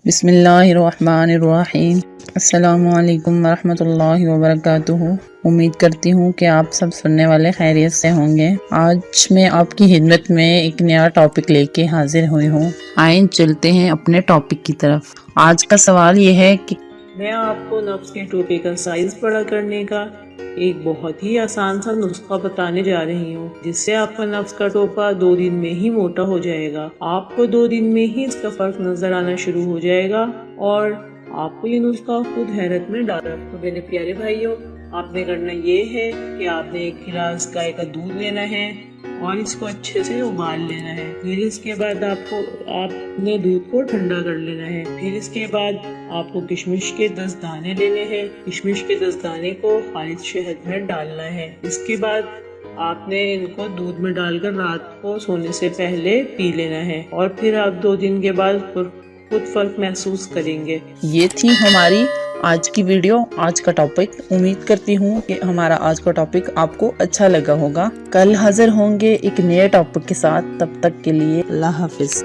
बिस्मिल्लाहिर्रहमानिर्रहीम। अस्सलामुअलैकुम वरहमतुल्लाहि वबरकातुहू। उम्मीद करती हूँ कि आप सब सुनने वाले खैरियत से होंगे। आज मैं आपकी खिदमत में एक नया टॉपिक लेके हाजिर हुई हूँ। आइए चलते हैं अपने टॉपिक की तरफ। आज का सवाल ये है कि मैं आपको नफ्स के टोपे का साइज बड़ा करने का एक बहुत ही आसान सा नुस्खा बताने जा रही हूँ, जिससे आपका नफ्स का टोपा 2 दिन में ही मोटा हो जाएगा। आपको 2 दिन में ही इसका फर्क नजर आना शुरू हो जाएगा और आपको ये नुस्खा खुद हैरत में डाला। तो मेरे प्यारे भाइयों, आपने करना ये है कि आपने एक गिलास गाय का दूध लेना है और इसको अच्छे से उबाल लेना है। फिर इसके बाद आपने दूध को ठंडा कर लेना है। फिर इसके बाद आपको किशमिश के 10 दाने लेने हैं। किशमिश के 10 दाने को खालिद शहद में डालना है। इसके बाद आपने इनको दूध में डालकर रात को सोने से पहले पी लेना है और फिर आप 2 दिन के बाद खुद फर्क महसूस करेंगे। ये थी हमारी आज की वीडियो, आज का टॉपिक। उम्मीद करती हूँ कि हमारा आज का टॉपिक आपको अच्छा लगा होगा। कल हाजिर होंगे एक नए टॉपिक के साथ। तब तक के लिए अल्लाह हाफिज।